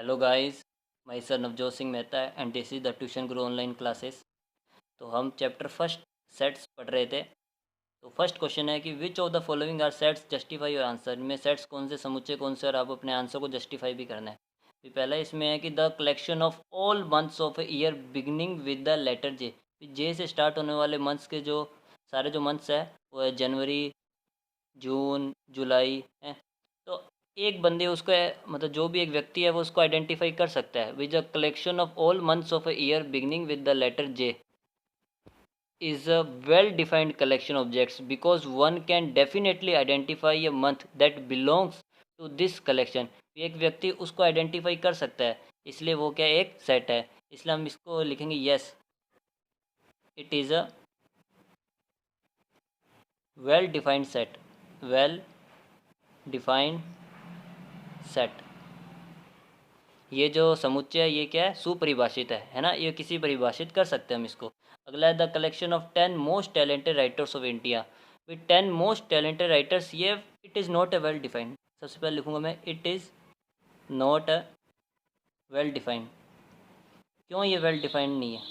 Hello guys, my sir Navjot Singh Mehta है and this is the tuition guru online classes. तो हम chapter first sets पढ़ रहे थे। तो फर्स्ट क्वेश्चन है कि which of the following are sets, justify your answer. इनमें सेट्स कौन से, समुच्चय कौन से, और आप अपने आंसर को जस्टिफाई भी करना है। तो पहला इसमें है कि the collection of all months of a year beginning with the letter J. J से स्टार्ट होने वाले मंथ्स के जो सारे जो मंथ्स है वो है जनवरी, जून, जुलाई है। तो एक बंदे उसको मतलब जो भी एक व्यक्ति है वो उसको आइडेंटिफाई कर सकता है। Which a collection of all months of a year beginning with the letter J is a well defined collection of objects because one can definitely identify a month that belongs to this collection। एक व्यक्ति उसको identify कर सकता है, इसलिए वो क्या एक सेट है। इसलिए हम इसको लिखेंगे yes, it is a well defined set. Well defined set. ये जो समुच्चय है ये क्या है, सुपरिभाषित है ना। ये किसी परिभाषित कर सकते हैं हम इसको। अगला है the collection of 10 most talented writers of India. With 10 most talented writers, ये it is not a well defined. सबसे पहले लिखूंगा मैं it is not a well defined. क्यों ये वेल डिफाइंड नहीं है?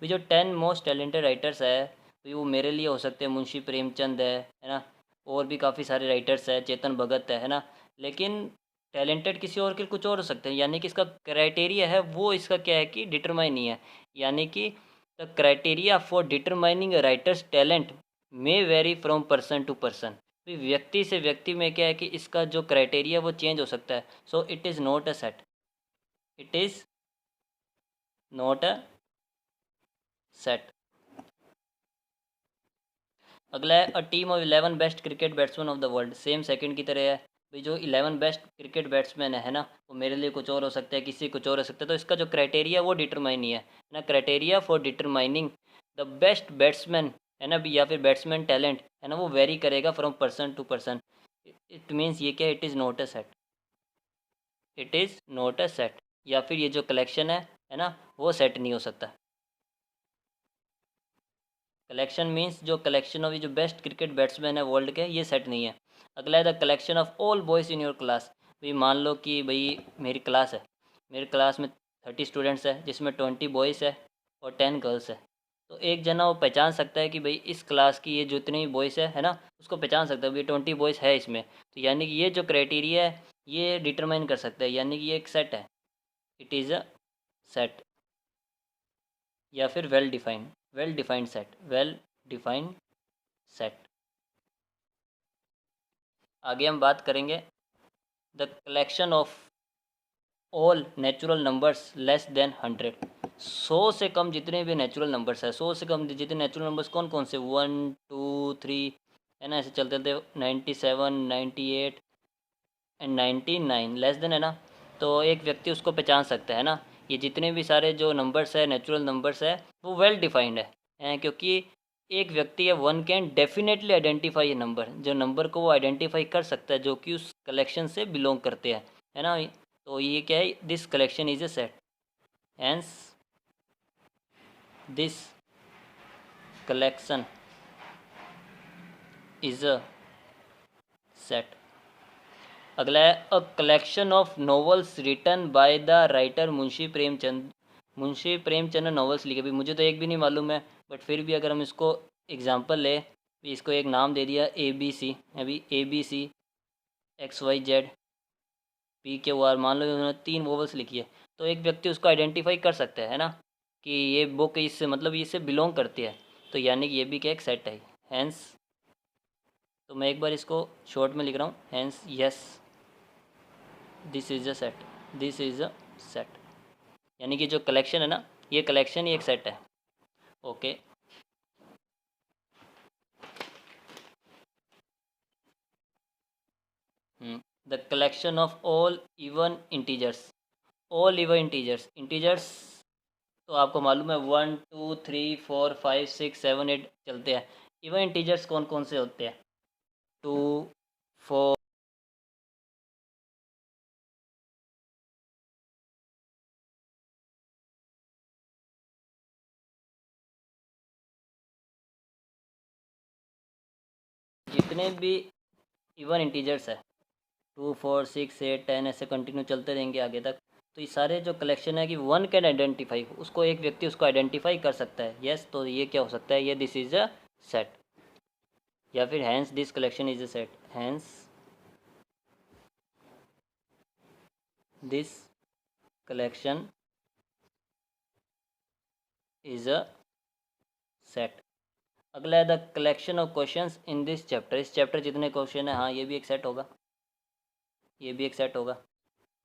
भी जो 10 मोस्ट टैलेंटेड राइटर्स है तो वो मेरे लिए हो सकते हैं मुंशी प्रेमचंद है ना। और भी काफ़ी सारे राइटर्स है, चेतन भगत है ना। लेकिन टैलेंटेड किसी और के कुछ और हो सकते हैं, यानी कि इसका क्राइटेरिया है वो इसका क्या है कि डिटरमाइन नहीं है। यानी कि the criteria for determining a writer's talent may vary from person to person. व्यक्ति से व्यक्ति में क्या है कि इसका जो क्राइटेरिया वो चेंज हो सकता है। So it is not a set, it is not a set. अगला है a team of 11 best cricket batsman of the world. Same second की तरह है। भाई जो 11 बेस्ट क्रिकेट बैट्समैन है ना, वो मेरे लिए कुछ और हो सकता है, किसी कुछ और हो सकता है। तो इसका जो क्राइटेरिया वो डिटरमाइन नहीं है ना। Criteria for determining the best batsman है ना, या फिर बैट्समैन टैलेंट है ना, वो वेरी करेगा from person to person. It means ये क्या, it is not a set, it is not a set. या फिर ये जो कलेक्शन है ना, वो सेट नहीं हो सकता। कलेक्शन मीन्स जो कलेक्शन ऑफ जो बेस्ट क्रिकेट बैट्समैन है वर्ल्ड के, ये सेट नहीं है। अगला है the collection of all boys in your class. भाई मान लो कि भाई मेरी क्लास है, मेरी क्लास में 30 स्टूडेंट्स है जिसमें 20 बॉयज़ है और 10 गर्ल्स है। तो एक जना वो पहचान सकता है कि भाई इस क्लास की ये जितने भी बॉयज़ है ना, उसको पहचान सकता है भाई 20 बॉयज़ है इसमें। तो यानी कि ये जो क्राइटेरिया है ये डिटरमाइन कर सकता है, यानी कि ये एक सेट है, इट इज़ अ सेट। या फिर well defined, well defined set, well defined set. आगे हम बात करेंगे the collection of all natural numbers less than 100। 100 से कम जितने भी नेचुरल नंबर्स है, 100 से कम जितने नेचुरल नंबर्स कौन कौन से, 1 2 3 है ना, ऐसे चलते चलते 97 98 एंड 99 लेस देन है ना। तो एक व्यक्ति उसको पहचान सकता है ना। ये जितने भी सारे जो नंबर्स है, नेचुरल नंबर्स है, वो वेल डिफाइंड है क्योंकि एक व्यक्ति है, वन कैन डेफिनेटली आइडेंटिफाई ये नंबर, जो नंबर को वो आइडेंटिफाई कर सकता है जो कि उस कलेक्शन से बिलोंग करते हैं, है ना। तो ये क्या है, this collection is a set, hence this collection is a set. अगला है a collection of novels written by the writer Munshi Premchand. Munshi Premchand ने नॉवेल्स लिखे, भी मुझे तो एक भी नहीं मालूम है, बट फिर भी अगर हम इसको एग्जांपल ले, भी इसको एक नाम दे दिया ए बी सी, अभी A B C X Y Z P K R, मान लो उन्होंने 3 नॉवेल्स लिखी है। तो एक व्यक्ति उसको आइडेंटिफाई कर सकता है ना कि ये बुक इससे मतलब इससे बिलोंग करती है। तो यानी कि ये भी क्या एक सेट है, हैंस। तो मैं एक बार इसको शॉर्ट में लिख रहा हूँ, hence yes this is a set, this is a set. यानी कि जो कलेक्शन है ना, ये कलेक्शन ही एक सेट है। Okay. The collection of all even integers. All even integers, integers तो आपको मालूम है 1 2 3 4 5 6 7 8 चलते हैं। इवन इंटीजर्स कौन कौन से होते हैं, 2 4। जितने भी इवन इंटीजर्स है 2 4 6 8 10 ऐसे कंटिन्यू चलते रहेंगे आगे तक। तो ये सारे जो कलेक्शन है कि वन कैन आइडेंटिफाई, उसको एक व्यक्ति उसको आइडेंटिफाई कर सकता है। यस, तो ये क्या हो सकता है, ये दिस इज अ सेट, या फिर hence this collection is a set, hence this collection is a set. अगला है the collection of questions in this chapter, इस चैप्टर जितने क्वेश्चन है, हाँ ये भी एक सेट होगा, ये भी एक सेट होगा।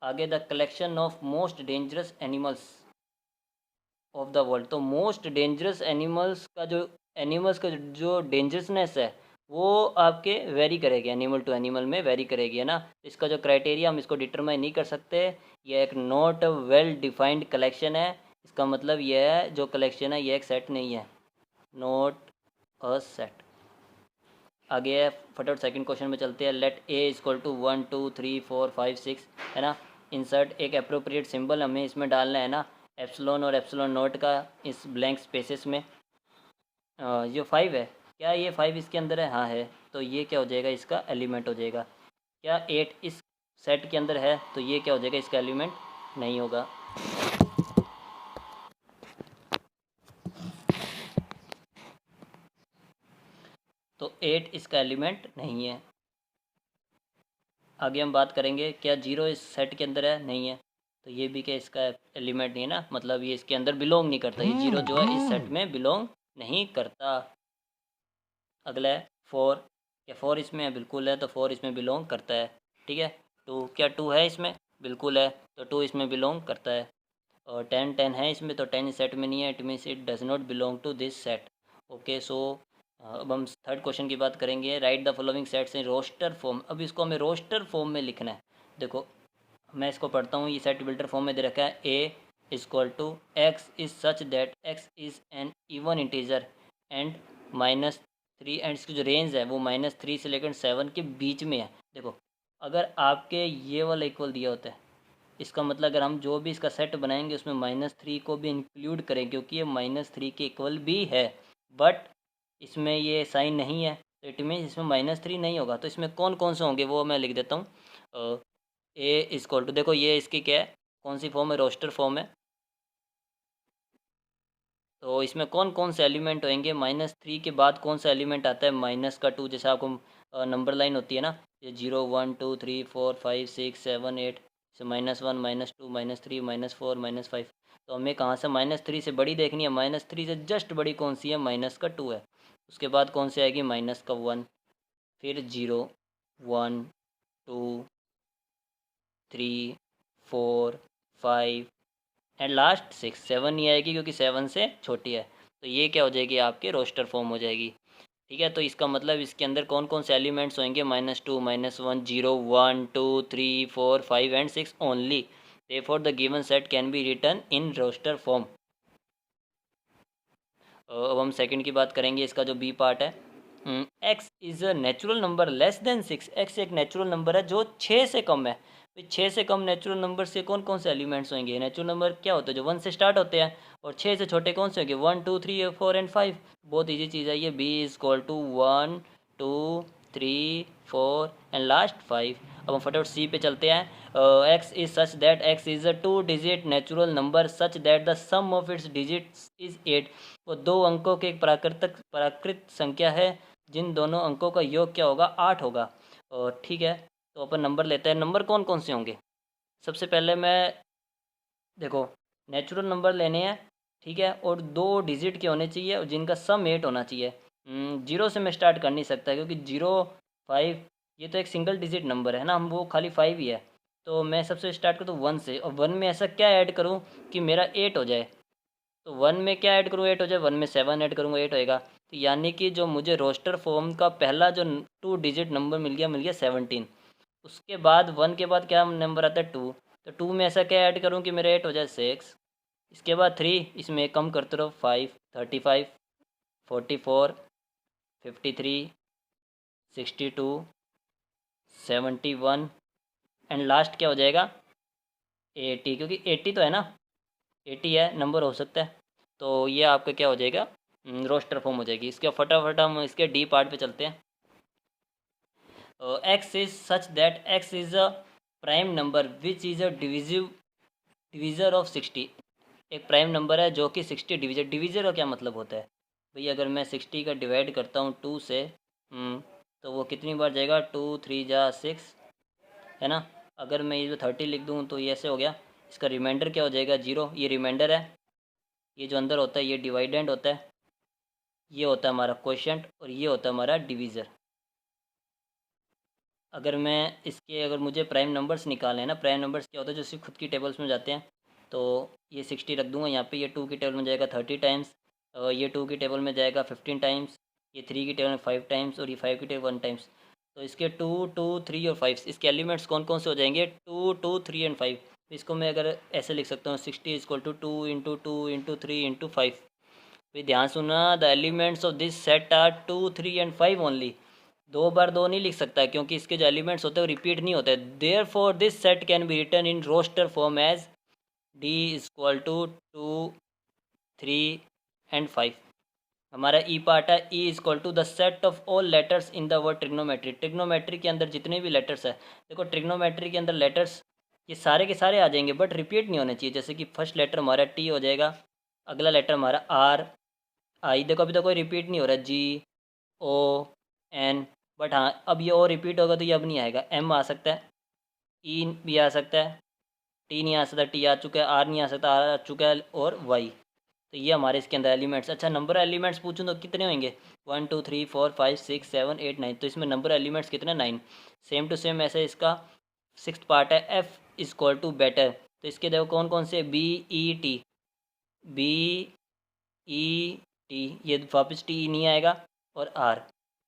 आगे the collection of most dangerous animals of the world, तो मोस्ट डेंजरस एनिमल्स का जो डेंजरसनेस है वो आपके वेरी करेगी, एनिमल टू एनिमल में वेरी करेगी, है ना। इसका जो क्राइटेरिया हम इसको डिटरमाइन नहीं कर सकते, ये एक नॉट वेल डिफाइंड कलेक्शन है। इसका मतलब यह है जो कलेक्शन है ये एक सेट नहीं है, नॉट अ सेट। आगे है फटाफट सेकंड क्वेश्चन में चलते हैं। लेट ए इक्वल टू 1 2 3 4 5 6, है ना। इंसर्ट एक अप्रोप्रिएट सिंबल हमें इसमें डालना है ना, एप्सिलॉन और एप्सिलॉन नोट का इस ब्लैंक स्पेसेस में। जो 5 है, क्या ये 5 इसके अंदर है, हाँ है, तो ये क्या हो जाएगा, इसका एलिमेंट हो जाएगा। क्या 8 इस सेट के अंदर है, तो ये क्या हो जाएगा, इसका एलिमेंट नहीं होगा। तो 8 इसका एलिमेंट नहीं है। आगे हम बात करेंगे क्या 0 इस सेट के अंदर है, नहीं है, तो ये भी क्या इसका एलिमेंट नहीं है ना, मतलब ये इसके अंदर बिलोंग नहीं करता, ये 0 जो है इस सेट में बिलोंग नहीं करता। अगला है 4, क्या 4 इसमें है, बिल्कुल है, तो 4 इसमें बिलोंग करता है। ठीक है, 2, क्या 2 है इसमें, बिल्कुल है, तो 2 इसमें बिलोंग करता है। और 10 है इसमें, तो 10 इस सेट में नहीं है, it means it does not belong to this set. Okay, so अब हम थर्ड क्वेश्चन की बात करेंगे। Write the following sets in roster form. अब इसको हमें रोस्टर फॉर्म में लिखना है। देखो मैं इसको पढ़ता हूँ, ये सेट बिल्डर फॉर्म में दे रखा है। A equal to x is such that x is an even integer and -3, and इसकी जो रेंज है वो -3 से लेकर 7 के बीच में है। देखो अगर आपके ये वाला इक्वल दिया होता है, इसका मतलब अगर हम जो भी इसका सेट बनाएंगे उसमें -3 को भी इंक्लूड करें, क्योंकि ये -3 के इक्वल भी है, बट इसमें ये साइन नहीं है, तो इट मीन्स इसमें -3 नहीं होगा। तो इसमें कौन कौन से होंगे वो मैं लिख देता हूँ। ए इक्वल टू, देखो ये इसकी क्या है, कौन सी फॉर्म है, रोस्टर फॉर्म है, तो इसमें कौन कौन से एलिमेंट होंगे, -3 के बाद कौन सा एलिमेंट आता है, -2, जैसे आपको नंबर लाइन होती है ना, ये 0 1 2 3 4 5 6 7 8, से -1 -2 -3 -4 -5, तो हमें कहाँ से -3 से बड़ी देखनी है, -3 से जस्ट बड़ी कौन सी है, -2 है। उसके बाद कौन सी आएगी, -1, फिर 0 1 2 3 4 5 एंड लास्ट 6, 7 नहीं आएगी क्योंकि 7 से छोटी है, तो ये क्या हो जाएगी, आपके रोस्टर फॉर्म हो जाएगी। ठीक है, तो इसका मतलब इसके अंदर कौन कौन से एलिमेंट्स होंगे, -2 -1 0 1 2 3 4 5 and 6 only, therefore the given set can be written in roster form. अब हम सेकंड की बात करेंगे, इसका जो बी पार्ट है। X is a natural number less than 6, X एक नेचुरल नंबर है जो 6 से कम है। तो 6 से कम नेचुरल नंबर से कौन कौन से एलिमेंट्स होंगे, नेचुरल नंबर क्या होते हैं, जो 1 से स्टार्ट होते हैं, और 6 से छोटे कौन से होंगे, 1 2 3 4 एंड 5। बहुत ईजी चीज़ है ये, B is equal to 1 2 3 4 and last 5। अब हम फटाफट सी पे चलते हैं। X is such that X is a 2 digit natural number such that the sum of its digits is 8। वो 2 अंकों के एक प्राकृत संख्या है जिन दोनों अंकों का योग क्या होगा, 8 होगा। और ठीक है, तो अपन नंबर लेते हैं। नंबर कौन कौन से होंगे, सबसे पहले मैं, देखो नेचुरल नंबर लेने हैं, ठीक है, और 2 डिजिट के होने चाहिए और जिनका सम 8 होना चाहिए। 0 से मैं स्टार्ट कर नहीं सकता क्योंकि 0 5 ये तो एक सिंगल डिजिट नंबर है ना, हम वो खाली 5 ही है, तो मैं सबसे स्टार्ट करूँ तो 1 से, और 1 में ऐसा क्या ऐड करूँ कि मेरा 8 हो जाए। तो 1 में क्या ऐड करूँ, 8 हो जाए, 1 में 7 ऐड करूँगा, 8 होएगा। तो यानी कि जो मुझे रोस्टर फॉर्म का पहला जो 2 डिजिट नंबर मिल गया 17। उसके बाद 1 के बाद क्या नंबर आता है, 2, तो 2 में ऐसा क्या ऐड करूँ कि मेरा 8 हो जाए, 6। इसके बाद 3, इसमें एक कम करते रहो, 5 35 44 53 62 71 एंड लास्ट क्या हो जाएगा, 80, क्योंकि 80 तो है ना, 80 है नंबर हो सकता है। तो ये आपका क्या हो जाएगा, रोस्टर फॉर्म हो जाएगी। इसके फटाफट हम इसके डी पार्ट पे चलते हैं। X is such that x is a prime number which is a divisive divisor of 60, एक प्राइम नंबर है जो कि 60 डिवीज़र का क्या मतलब होता है भाई, अगर मैं 60 का डिवाइड करता हूँ 2 से, तो वो कितनी बार जाएगा, 2 3 जा 6, है ना। अगर मैं ये जो 30 लिख दूँ तो ये ऐसे हो गया, इसका रिमाइंडर क्या हो जाएगा, 0, ये रिमाइंडर है, ये जो अंदर होता है ये डिवाइडेंड होता है, ये होता है हमारा क्वोशिएंट और ये होता है हमारा डिवीज़र। अगर मैं इसके, अगर मुझे प्राइम नंबर्स निकालने हैं ना, प्राइम नंबर्स क्या होता है जो सिर्फ खुद की टेबल्स में जाते हैं, तो ये 60 रख दूंगा यहाँ पे, ये 2 की टेबल में जाएगा 30 टाइम्स, ये 2 की टेबल में जाएगा 15 टाइम्स, ये 3 की टेबल में 5 टाइम्स और ये 5 की टेबल 1 टाइम्स। तो इसके 2 2 3 और 5, इसके एलिमेंट्स कौन कौन से हो जाएंगे, 2 2 3 एंड 5। तो इसको मैं अगर ऐसे लिख सकता हूँ, 60 = 2 × 2 × 3 × 5। फिर ध्यान सुनना, the elements of this set are 2 3 and 5 only. दो बार दो नहीं लिख सकता है क्योंकि इसके जो एलिमेंट्स होते हैं वो रिपीट नहीं होते। Therefore this set can be return in roster form as D = 2 3 and 5। हमारा ई पार्ट है, E = the set of all letters in the word trigonometry. Trigonometry के अंदर जितने भी लेटर्स है, देखो ट्रिग्नोमेट्री के अंदर लेटर्स ये सारे के सारे आ जाएंगे बट रिपीट नहीं होने चाहिए। जैसे कि फर्स्ट लेटर हमारा T हो जाएगा, अगला लेटर हमारा R I, देखो अभी तो कोई रिपीट नहीं हो रहा, G O N, बट हाँ अब ये और रिपीट होगा तो ये अब नहीं आएगा। M आ सकता है, E भी आ सकता है, T नहीं आ सकता, T आ चुका है, R नहीं आ सकता, R आ चुका है, और Y। तो ये हमारे इसके अंदर एलिमेंट्स। अच्छा नंबर एलिमेंट्स पूछूँ तो कितने होंगे, 1 2 3 4 5 6 7 8 9, तो इसमें नंबर एलिमेंट्स कितने, 9। सेम टू सेम ऐसे इसका सिक्स्थ पार्ट है, F = बेटर। तो इसके देखो कौन कौन से, B E T, ये वापस T नहीं आएगा, और R,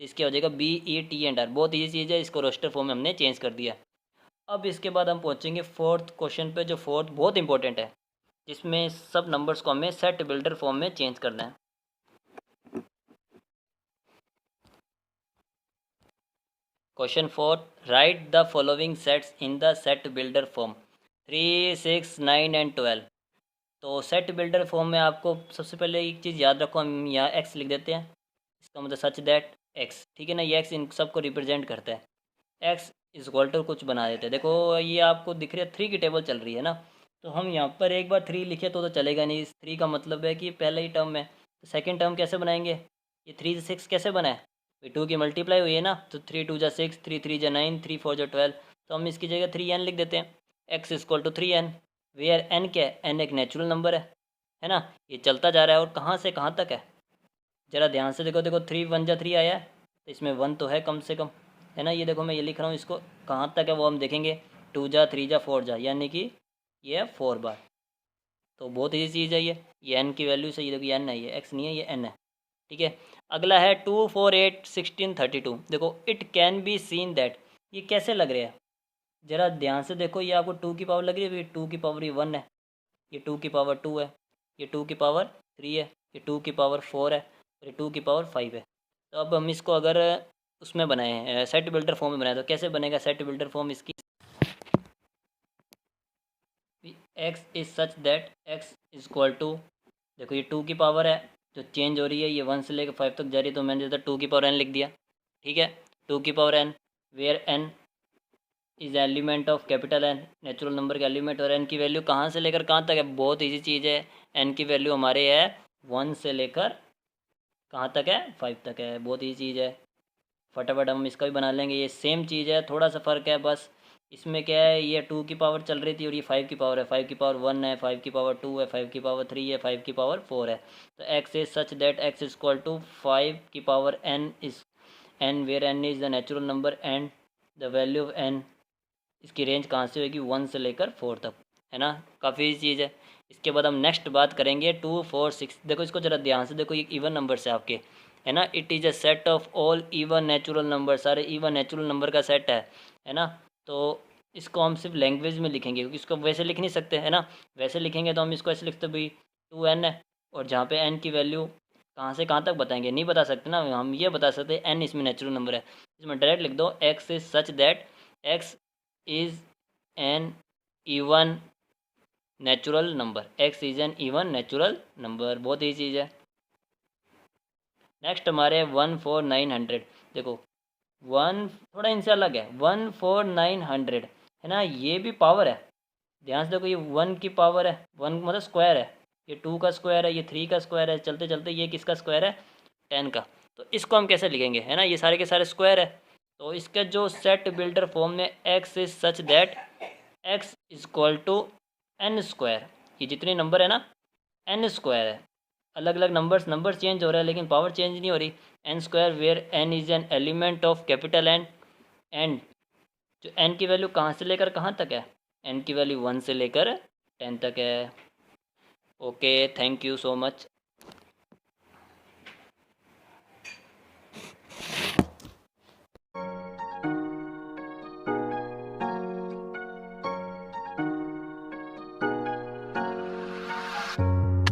इसके हो जाएगा BE T एंड R। बहुत ईजी चीज़ है, इसको रोस्टर फॉर्म में हमने चेंज कर दिया। अब इसके बाद हम पहुंचेंगे फोर्थ क्वेश्चन पे, जो फोर्थ बहुत इंपॉर्टेंट है, जिसमें सब नंबर्स को हमें सेट बिल्डर फॉर्म में चेंज करना है। Question 4, right the following sets in the set builder form 3 6 9 and 12। तो सेट बिल्डर फॉर्म में आपको सबसे पहले एक चीज़ याद रखो, हम यहाँ x लिख देते हैं, इसका मतलब सच दैट x, ठीक है ना, ये x इन सबको रिप्रेजेंट करता है। X = कुछ बना देते हैं। देखो ये आपको दिख रही है 3 की टेबल चल रही है ना, तो हम यहाँ पर एक बार 3 लिखे तो चलेगा नहीं, इस 3 का मतलब है कि पहला ही टर्म है। तो सेकेंड टर्म कैसे बनाएंगे, ये 3 से 6 कैसे बना है, ये 2 की मल्टीप्लाई हुई है ना, तो 3 2 = 6, 3 3 = 9, 3 4 = 12। तो हम इसकी जगह 3n लिख देते हैं। X = 3n, वेयर n क्या है, n एक नेचुरल नंबर है ना, ये चलता जा रहा है और कहाँ से कहाँ तक है, ज़रा ध्यान से देखो, देखो 3 1 × 3 आया है, तो इसमें 1 तो है कम से कम, है ना। ये देखो मैं ये लिख रहा हूँ, इसको कहाँ तक है वो हम देखेंगे, 2 जा 3 जा 4 जा, यानी कि ये है 4 बार। तो बहुत ईजी चीज़ है ये n की वैल्यू से, ये देखो ये n है, ये x नहीं है, ये n है, ठीक है। अगला है 2 4 8 16 32। देखो it can be seen that, ये कैसे लग रहा है, ज़रा ध्यान से देखो, ये आपको 2 की पावर लग रही है, 2 की पावर 1 है, ये 2 की पावर 2 है, ये 2 की पावर 3 है, ये 2 की पावर 4 है, और ये 2 की पावर 5 है। तो अब हम इसको अगर उसमें बनाए, सेट बिल्डर फॉर्म में बनाए, तो कैसे बनेगा सेट बिल्डर फॉर्म इसकी, x is such that x = देखो ये 2 की पावर है जो चेंज हो रही है, ये 1 से लेकर 5 तक जा रही है, तो मैंने जैसा 2 की पावर n लिख दिया, ठीक है। 2 की power n, where n is element of capital N, natural number का एलिमेंट, और n की वैल्यू कहाँ से लेकर कहाँ तक है, बहुत ईजी चीज़ है। n की वैल्यू हमारे है 1 से लेकर कहाँ तक है, 5 तक है, बहुत ईजी चीज़ है। फटाफट हम इसका भी बना लेंगे, ये सेम चीज़ है, थोड़ा सा फ़र्क है बस। इसमें क्या है, ये 2 की पावर चल रही थी और ये 5 की पावर है, 5 की पावर 1 है, 5 की पावर 2 है, 5 की पावर 3 है, 5 की पावर 4 है। तो x is such that x = 5 की power n is n, where n is the natural number and the value of n, इसकी रेंज कहाँ से होगी, 1 से लेकर 4 तक, है ना। काफ़ी चीज़ है। इसके बाद हम नेक्स्ट बात करेंगे 2 4 6। देखो इसको ज़रा ध्यान से देखो, ये इवन नंबर्स है आपके, है ना। It is a set of all even natural number, सारे इवन नेचुरल नंबर का सेट है ना। तो इसको हम सिर्फ लैंग्वेज में लिखेंगे क्योंकि इसको वैसे लिख नहीं सकते, है ना। वैसे लिखेंगे तो हम इसको ऐसे लिखते भाई 2n है, और जहाँ पे n की वैल्यू कहाँ से कहाँ तक बताएंगे, नहीं बता सकते ना, हम ये बता सकते हैं n इसमें नेचुरल नंबर है, इसमें डायरेक्ट लिख दो x is such that x is an even natural number, x is an even natural number, बहुत ही चीज़ है। नेक्स्ट हमारे 14900। देखो 1 थोड़ा इनसे अलग है, 14900 है ना, ये भी पावर है, ध्यान से देखो, ये 1 की पावर है, 1 मतलब स्क्वायर है, ये 2 का स्क्वायर है, ये 3 का स्क्वायर है, चलते चलते ये किसका स्क्वायर है, 10 का। तो इसको हम कैसे लिखेंगे, है ना, ये सारे के सारे स्क्वायर है। तो इसका जो सेट बिल्डर फॉर्म में X is such that x is equal to N square, ये जितने नंबर है ना एन स्क्वायर है, अलग अलग नंबर चेंज हो रहा है लेकिन पावर चेंज नहीं हो रही। N square where N is an element of capital N, and जो एन की वैल्यू कहाँ से लेकर कहाँ तक है, एन की वैल्यू 1 से लेकर 10 तक है। Okay, thank you so much.